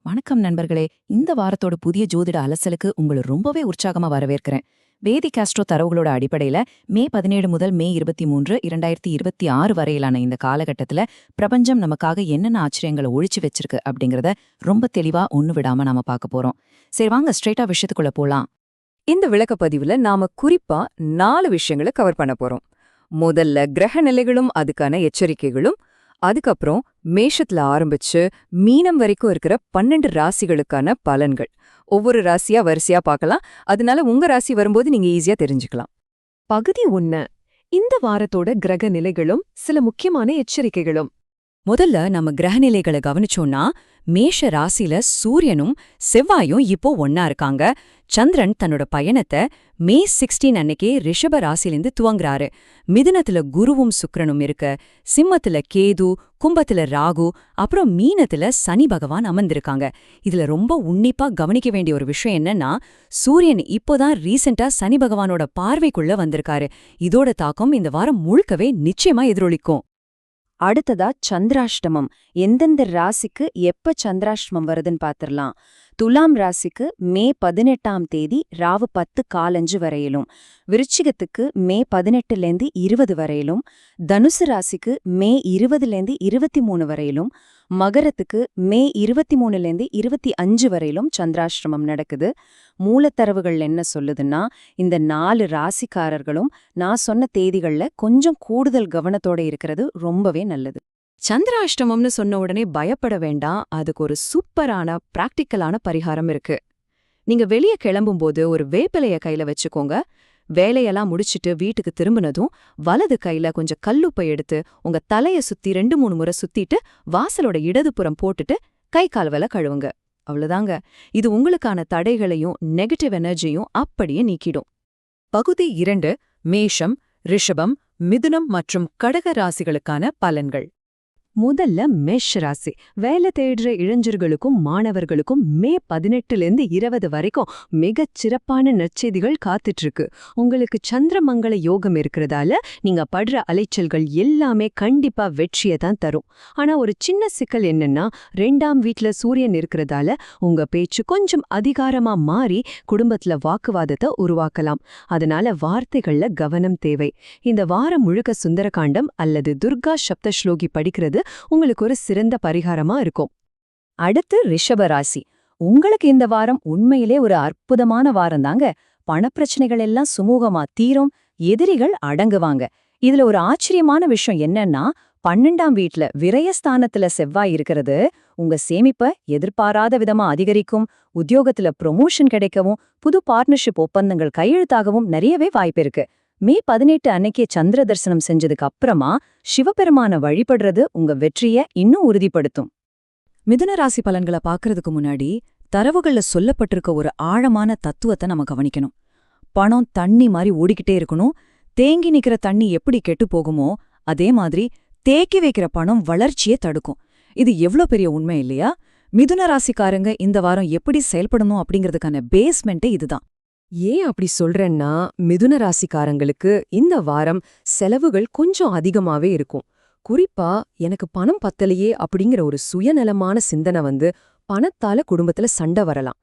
வணக்கம் நண்பர்களே. இந்த வாரத்தோட புதிய ஜோதிட அலசலுக்கு உங்களை ரொம்பவே உற்சாகமா வரவேற்கிறேன். வேதிக் ஆஸ்ட்ரோ தரவுகளோட அடிப்படையில மே 17 முதல் மே 23, 2026 வரையிலான இந்த காலகட்டத்துல பிரபஞ்சம் நமக்காக என்னென்ன ஆச்சரியங்களை ஒழிச்சு வச்சிருக்கு அப்படிங்கறத ரொம்ப தெளிவா ஒண்ணு விடாம நாம பார்க்க போறோம். சரி, வாங்க ஸ்ட்ரெயிட்டா விஷயத்துக்குள்ள போலாம். இந்த விளக்கப்பதிவுல நாம குறிப்பா 4 விஷயங்களை கவர் பண்ண போறோம். முதல்ல கிரக நிலைகளும் அதுக்கான எச்சரிக்கைகளும், அதுக்கப்புறம் மேஷத்துல ஆரம்பிச்சு மீனம் வரைக்கும் இருக்கிற 12 ராசிகளுக்கான பலன்கள். ஒவ்வொரு ராசியா வரிசையா பார்க்கலாம். அதனால உங்க ராசி வரும்போது நீங்க ஈஸியா தெரிஞ்சுக்கலாம். பகுதி 1. இந்த வாரத்தோட கிரக நிலைகளும் சில முக்கியமான எச்சரிக்கைகளும். முதல்ல நம்ம கிரகநிலைகளை கவனிச்சோம்னா, மேஷ ராசில சூரியனும் செவ்வாயும் இப்போ ஒன்னா இருக்காங்க. சந்திரன் தன்னோட பயணத்தை மே 16 அன்னைக்கே ரிஷப ராசிலேருந்து துவங்குறாரு. மிதுனத்துல குருவும் சுக்கிரனும் இருக்க, சிம்மத்துல கேது, கும்பத்துல ராகு, அப்புறம் மீனத்துல சனி பகவான் அமர்ந்திருக்காங்க. இதுல ரொம்ப உன்னிப்பா கவனிக்க வேண்டிய ஒரு விஷயம் என்னன்னா, சூரியன் இப்போதான் ரீசெண்டா சனி பகவானோட பார்வைக்குள்ள வந்திருக்காரு. இதோட தாக்கம் இந்த வாரம் முழுக்கவே நிச்சயமா எதிரொலிக்கும். அடுத்ததா சந்திராஷ்டமம். எந்தெந்த ராசிக்கு எப்ப சந்திராஷ்டமம் வருதுன்னு பாத்திரலாம். துலாம் ராசிக்கு மே 18ஆம் தேதி ராவு 10 காலஞ்சு வரையிலும், விருச்சிகத்துக்கு மே 18லேருந்து 20 வரையிலும், தனுசு ராசிக்கு மே 20லேருந்து 23 வரையிலும், மகரத்துக்கு மே 23லேருந்து 25 வரையிலும் சந்திராஷ்டிரமம் நடக்குது. மூலத்தரவுகள் என்ன சொல்லுதுன்னா, இந்த 4 ராசிக்காரர்களும் நான் சொன்ன தேதிகள்ல கொஞ்சம் கூடுதல் கவனத்தோட இருக்கிறது ரொம்பவே நல்லது. சந்திராஷ்டமம்னு சொன்ன உடனே பயப்பட வேண்டாம். அதுக்கு ஒரு சூப்பரான பிராக்டிக்கலான பரிகாரம் இருக்கு. நீங்க வெளியே கிளம்பும்போது ஒரு வேப்பிலைய கையில வச்சுக்கோங்க. வேலையெல்லாம் முடிச்சிட்டு வீட்டுக்கு திரும்பினதும் வலது கையில கொஞ்சம் கல்லுப்பை எடுத்து உங்க தலைய சுத்தி 2-3 முறை சுத்திட்டு வாசலோட இடதுபுறம் போட்டுட்டு கை கால்வல கழுவுங்க. அவ்வளவுதாங்க. இது உங்களுக்கான தடைகளையும் நெகட்டிவ் எனர்ஜியும் அப்படியே நீக்கிடும். பகுதி 2. மேஷம், ரிஷபம், மிதுனம் மற்றும் கடக ராசிகளுக்கான பலன்கள். முதல்ல மேஷ ராசி. வேலை தேடுற இளைஞர்களுக்கும் மாணவர்களுக்கும் மே 18லேருந்து 20 வரைக்கும் மிகச் சிறப்பான நற்செய்திகள் காத்துட்டு இருக்கு. உங்களுக்கு சந்திரமங்கல யோகம் இருக்கிறதால நீங்க படுற அலைச்சல்கள் எல்லாமே கண்டிப்பா வெற்றியை தான் தரும். ஆனா ஒரு சின்ன சிக்கல் என்னன்னா, 2ஆம் வீட்ல சூரியன் இருக்கிறதால உங்க பேச்சு கொஞ்சம் அதிகாரமா மாறி குடும்பத்துல வாக்குவாதத்தை உருவாக்கலாம். அதனால வார்த்தைகள்ல கவனம் தேவை. இந்த வாரம் முழுக்க சுந்தரகாண்டம் அல்லது துர்கா சப்தஸ்லோகி படிக்கிறது உங்களுக்கு ஒரு சிறந்த பரிகாரமா இருக்கும். அடுத்து ரிஷபராசி. உங்களுக்கு இந்த வாரம் உண்மையிலே ஒரு அற்புதமான வாரம் தாங்க. பணப்பிரச்சனைகள் எல்லாம் சுமூகமா தீரும், எதிரிகள் அடங்குவாங்க. இதுல ஒரு ஆச்சரியமான விஷயம் என்னன்னா, 12ஆம் வீட்ல விரயஸ்தானத்துல செவ்வாய் இருக்கிறது உங்க சேமிப்ப எதிர்பாராத விதமா அதிகரிக்கும். உத்தியோகத்துல ப்ரொமோஷன் கிடைக்கவும், புது பார்ட்னர்ஷிப் ஒப்பந்தங்கள் கையெழுத்தாகவும் நிறையவே வாய்ப்பு இருக்கு. மே 18 அன்னைக்கே சந்திர தரிசனம் செஞ்சதுக்கு அப்புறமா சிவபெருமான வழிபடுறது உங்க வெற்றிய இன்னும் உறுதிப்படுத்தும். மிதுன ராசி பலன்களை பார்க்கறதுக்கு முன்னாடி தரவுகள்ல சொல்லப்பட்டிருக்க ஒரு ஆழமான தத்துவத்தை நம்ம கவனிக்கணும். பணம் தண்ணி மாதிரி ஓடிக்கிட்டே இருக்கணும். தேங்கி நிக்கிற தண்ணி எப்படி கெட்டு போகுமோ அதே மாதிரி தேக்கி வைக்கிற பணம் வளர்ச்சியை தடுக்கும். இது எவ்வளோ பெரிய உண்மை இல்லையா? மிதுன ராசிக்காரங்க இந்த வாரம் எப்படி செயல்படணும் அப்படிங்கிறதுக்கான பேஸ்மெண்ட்டே இதுதான். ஏன் அப்படி சொல்றேன்னா, மிதுன ராசிக்காரங்களுக்கு இந்த வாரம் செலவுகள் கொஞ்சம் அதிகமாவே இருக்கும். குறிப்பா எனக்கு பணம் பத்தலையே அப்படிங்கிற ஒரு சுயநலமான சிந்தனை பணத்தால குடும்பத்துல சண்டை வரலாம்.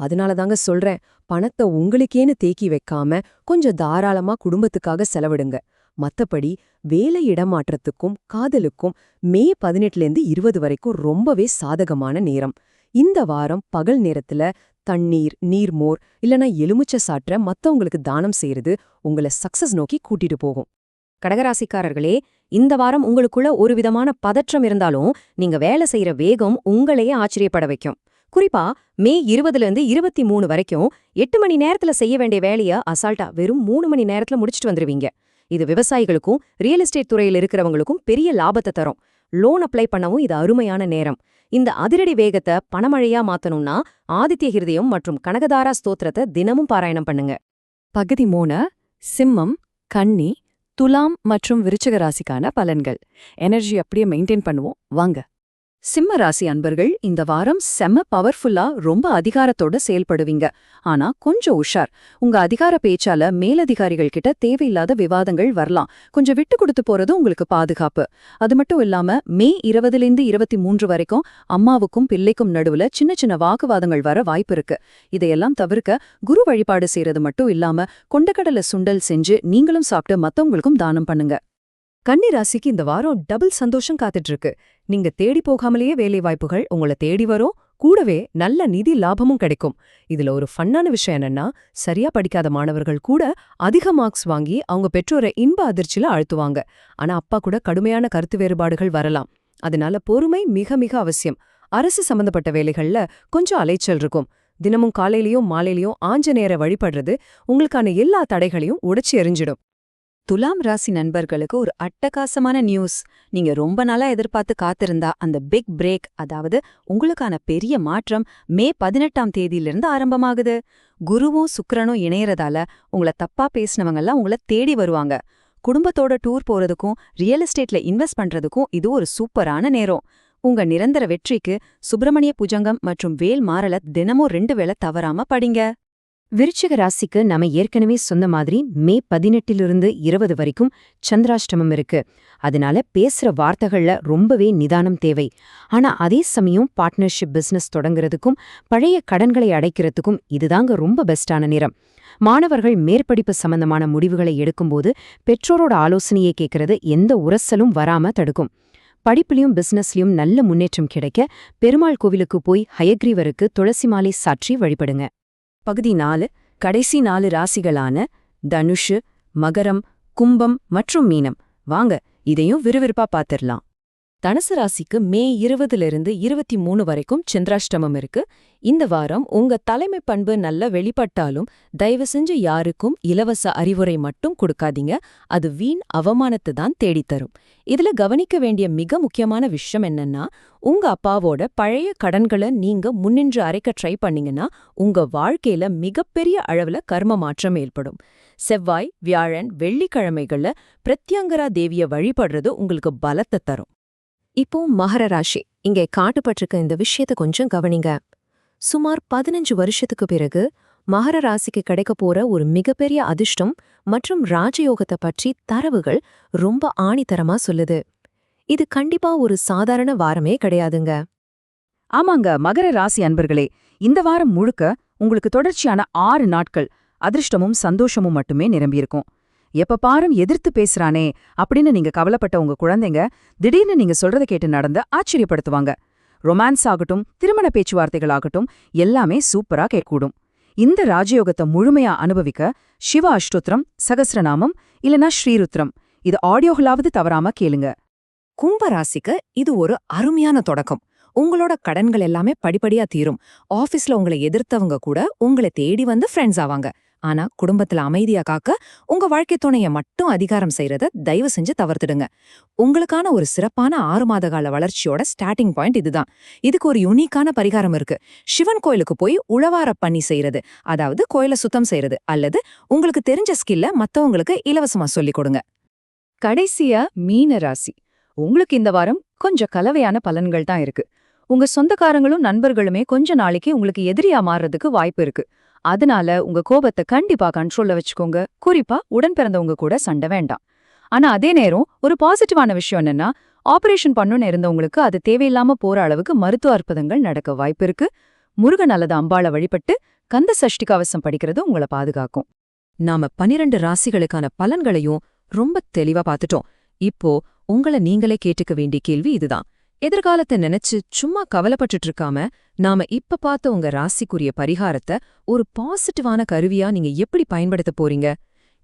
அதனால தாங்க சொல்றேன், பணத்தை உங்களுக்கேன்னு தேக்கி வைக்காம கொஞ்சம் தாராளமா குடும்பத்துக்காக செலவிடுங்க. மத்தபடி வேலை இடமாற்றத்துக்கும் காதலுக்கும் மே 18லேருந்து 20 வரைக்கும் ரொம்பவே சாதகமான நேரம். இந்த வாரம் பகல் நேரத்துல தண்ணீர், நீர்மோர் இல்லனா எலுமிச்சை சாற்ற மத்தவங்களுக்கு தானம் செய்யறது உங்களை சக்சஸ் நோக்கி கூட்டிட்டு போகும். கடகராசிக்காரர்களே, இந்த வாரம் உங்களுக்குள்ள ஒரு விதமான பதற்றம் இருந்தாலும் நீங்க வேலை செய்யற வேகம் உங்களையே ஆச்சரியப்பட வைக்கும். குறிப்பா மே 20லேருந்து 23 வரைக்கும் 8 மணி நேரத்துல செய்ய வேண்டிய வேலைய அசால்ட்டா வெறும் 3 மணி நேரத்துல முடிச்சிட்டு வந்துருவீங்க. இது விவசாயிகளுக்கும் ரியல் எஸ்டேட் துறையில் இருக்கிறவங்களுக்கும் பெரிய லாபத்தை தரும். லோன் அப்ளை பண்ணவும் இது அருமையான நேரம். இந்த அதிரடி வேகத்தை பணமழையா மாத்தணும்னா ஆதித்ய ஹிருதயம் மற்றும் கனகதாரா ஸ்தோத்திரத்தை தினமும் பாராயணம் பண்ணுங்க. பகுதி 3. சிம்மம், கன்னி, துலாம் மற்றும் விருச்சிக ராசிக்கான பலன்கள். எனர்ஜி அப்படியே மெயின்டைன் பண்ணுவோம் வாங்க. சிம்ம ராசி அன்பர்கள் இந்த வாரம் செம்ம பவர்ஃபுல்லா ரொம்ப அதிகாரத்தோட செயல்படுவீங்க. ஆனா கொஞ்சம் உஷார். உங்க அதிகார பேச்சால மேலதிகாரிகள் கிட்ட தேவையில்லாத விவாதங்கள் வரலாம். கொஞ்சம் விட்டு கொடுத்து போறது உங்களுக்கு பாதுகாப்பு. அது மட்டும் இல்லாம மே 20லிருந்து 23 வரைக்கும் அம்மாவுக்கும் பிள்ளைக்கும் நடுவுல சின்ன சின்ன வாக்குவாதங்கள் வர வாய்ப்பு இருக்கு. இதையெல்லாம் தவிர்க்க குரு வழிபாடு செய்யறது மட்டும் இல்லாம கொண்டக்கடலை சுண்டல் செஞ்சு நீங்களும் சாப்பிட்டு மத்தவங்களுக்கும் தானம் பண்ணுங்க. கன்னி ராசிக்கு இந்த வாரம் டபுள் சந்தோஷம் காத்துட்டு இருக்கு. நீங்க தேடி போகாமலேயே வேலை வாய்ப்புகள் உங்களை தேடி வரும். கூடவே நல்ல நிதி லாபமும் கிடைக்கும். இதுல ஒரு ஃபன்னான விஷயம் என்னன்னா, சரியா படிக்காத மாணவர்கள் கூட அதிக மார்க்ஸ் வாங்கி அவங்க பெற்றோரை இன்ப அதிர்ச்சியில ஆழ்த்துவாங்க. ஆனா அப்பா கூட கடுமையான கருத்து வேறுபாடுகள் வரலாம். அதனால பொறுமை மிக மிக அவசியம். அரசு சம்பந்தப்பட்ட வேலைகள்ல கொஞ்சம் அலைச்சல் இருக்கும். தினமும் காலையிலயும் மாலையிலயும் ஆஞ்சநேயரை வழிபடுறது உங்களுக்கான எல்லா தடைகளையும் உடைச்சி எறிஞ்சிடும். துலாம் ராசி நண்பர்களுக்கு ஒரு அட்டகாசமான நியூஸ். நீங்க ரொம்ப நாளா எதிர்பார்த்து காத்திருந்தா அந்த பிக் பிரேக், அதாவது உங்களுக்கான பெரிய மாற்றம் மே 18ஆம் தேதியிலிருந்து ஆரம்பமாகுது. குருவும் சுக்கிரனும் இணையறதால உங்கள தப்பா பேசினவங்கெல்லாம் உங்கள தேடி வருவாங்க. குடும்பத்தோட டூர் போறதுக்கும் ரியல் எஸ்டேட்ல இன்வெஸ்ட் பண்றதுக்கும் இது ஒரு சூப்பரான நேரம். உங்க நிரந்தர வெற்றிக்கு சுப்பிரமணிய புஜங்கம் மற்றும் வேல் மாறல தினமும் 2 வேளை தவறாம படிங்க. விருச்சிக ராசிக்கு நாம ஏற்கனவே சொன்ன மாதிரி மே 18லிருந்து 20 வரைக்கும் சந்திராஷ்டமம் இருக்கு. அதனால பேசுற வார்த்தைகள்ல ரொம்பவே நிதானம் தேவை. ஆனா அதே சமயம் பார்ட்னர்ஷிப் பிசினஸ் தொடங்குறதுக்கும் பழைய கடன்களை அடைக்கிறதுக்கும் இதுதாங்க ரொம்ப பெஸ்டான நேரம். மாணவர்கள் மேற்படிப்பு சம்பந்தமான முடிவுகளை எடுக்கும்போது பெற்றோரோட ஆலோசனையை கேட்கறது எந்த உரசலும் வராம தடுக்கும். படிப்புலயும் பிசினஸ்லயும் நல்ல முன்னேற்றம் கிடைக்க பெருமாள் கோவிலுக்கு போய் ஹயக்ரீவருக்கு துளசி மாலை சாற்றி வழிபடுங்க. பகுதி 4 கடைசி 4 ராசிகளான தனுஷு, மகரம், கும்பம் மற்றும் மீனம். வாங்க இதையும் விறுவிறுப்பா பாத்திரலாம். தனுசு ராசிக்கு மே 20லிருந்து 23 வரைக்கும் சந்திராஷ்டமம் இருக்கு. இந்த வாரம் உங்க தலைமை பண்பு நல்லா வெளிப்பட்டாலும் தயவு செஞ்சு யாருக்கும் இலவச அறிவுரை மட்டும் கொடுக்காதீங்க. அது வீண் அவமானத்தை தான் தேடித்தரும். இதுல கவனிக்க வேண்டிய மிக முக்கியமான விஷயம் என்னன்னா, உங்க அப்பாவோட பழைய கடன்களை நீங்க முன்னின்று அரைக்க ட்ரை பண்ணீங்கன்னா உங்க வாழ்க்கையில மிகப்பெரிய அளவுல கர்ம மாற்றம் ஏற்படும். செவ்வாய், வியாழன், வெள்ளிக்கிழமைகள்ல பிரத்யங்கரா தேவிய வழிபடுறது உங்களுக்கு பலத்தை தரும். இப்போ மகர ராசி. இங்கே காட்டுப்பட்டிருக்க இந்த விஷயத்தை கொஞ்சம் கவனிங்க. சுமார் 15 வருஷத்துக்கு பிறகு மகர ராசிக்கு கிடைக்க போற ஒரு மிகப்பெரிய அதிர்ஷ்டம் மற்றும் ராஜயோகத்தை பற்றி தரவுகள் ரொம்ப ஆணித்தரமா சொல்லுது. இது கண்டிப்பா ஒரு சாதாரண வாரமே கிடையாதுங்க. ஆமாங்க மகர ராசி அன்பர்களே, இந்த வாரம் முழுக்க உங்களுக்கு தொடர்ச்சியான 6 நாட்கள் அதிர்ஷ்டமும் சந்தோஷமும் மட்டுமே நிரம்பியிருக்கும். எப்ப பாரும் எதிர்த்து பேசுறானே அப்படின்னு நீங்க கவலைப்பட்ட உங்க குழந்தைங்க திடீர்னு நீங்க சொல்றத கேட்டு நடந்து ஆச்சரியப்படுத்துவாங்க. ரொமான்ஸ் ஆகட்டும், திருமண பேச்சுவார்த்தைகள் ஆகட்டும், எல்லாமே சூப்பரா கேட்கூடும். இந்த ராஜயோகத்தை முழுமையா அனுபவிக்க சிவ அஷ்டோத்திரம், சகஸ்ரநாமம் இல்லனா ஸ்ரீருத்ரம் இது ஆடியோகளாவது தவறாம கேளுங்க. கும்பராசிக்கு இது ஒரு அருமையான தொடக்கம். உங்களோட கடன்கள் எல்லாமே படிப்படியா தீரும். ஆபீஸ்ல உங்களை எதிர்த்தவங்க கூட உங்களை தேடி வந்து ஃப்ரெண்ட்ஸ் ஆவாங்க. ஆனா குடும்பத்துல அமைதியா காக்க உங்க வாழ்க்கை துணைய மட்டும் அதிகாரம் செய்யறத தயவு செஞ்சு தவிர்த்துடுங்க. உங்களுக்கான ஒரு சிறப்பான 6 மாத கால வளர்ச்சியோட ஸ்டார்டிங் பாயிண்ட் இதுதான். இதுக்கு ஒரு யூனிக்கான பரிகாரம் இருக்கு. சிவன் கோயிலுக்கு போய் உழவார பண்ணி செய்யறது, அதாவது கோயில சுத்தம் செய்யறது, அல்லது உங்களுக்கு தெரிஞ்ச ஸ்கில்ல மத்தவங்களுக்கு இலவசமா சொல்லிக் கொடுங்க. கடைசியா மீன ராசி. உங்களுக்கு இந்த வாரம் கொஞ்சம் கலவையான பலன்கள் தான் இருக்கு. உங்க சொந்தக்காரங்களும் நண்பர்களுமே கொஞ்ச நாளைக்கு உங்களுக்கு எதிரியா மாறுறதுக்கு வாய்ப்பு இருக்கு. அதனால உங்க கோபத்தை கண்டிப்பா கண்ட்ரோல்ல வச்சுக்கோங்க. குறிப்பா உடன் பிறந்தவங்க கூட சண்டை வேண்டாம். ஆனா அதே நேரம் ஒரு பாசிட்டிவான விஷயம் என்னன்னா, ஆபரேஷன் பண்ணணும்னு இருந்தவங்களுக்கு அது தேவையில்லாம போற அளவுக்கு மருத்துவ அற்புதங்கள் நடக்க வாய்ப்பு இருக்கு. முருகன் அல்லது அம்பாளை வழிபட்டு கந்த சஷ்டி கவசம் படிக்கிறது உங்களை பாதுகாக்கும். நாம 12 ராசிகளுக்கான பலன்களையும் ரொம்ப தெளிவா பார்த்துட்டோம். இப்போ உங்களை நீங்களே கேட்டுக்க வேண்டிய கேள்வி இதுதான். எதிர்காலத்தை நினைச்சு சும்மா கவலைப்பட்டுட்டு இருக்காம நாம இப்ப பார்த்த உங்க ராசிக்குரிய பரிகாரத்தை ஒரு பாசிட்டிவான கருவியா நீங்க எப்படி பயன்படுத்த போறீங்க?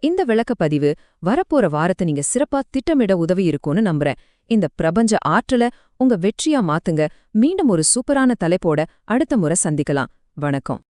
இந்த விளக்கப்பதிவு வரப்போற வாரத்தை நீங்க சிறப்பா திட்டமிட உதவி இருக்கும்னு நம்புறேன். இந்த பிரபஞ்ச ஆற்றலை உங்க வெற்றியா மாத்துங்க. மீண்டும் ஒரு சூப்பரான தலைப்போட அடுத்த முறை சந்திக்கலாம். வணக்கம்.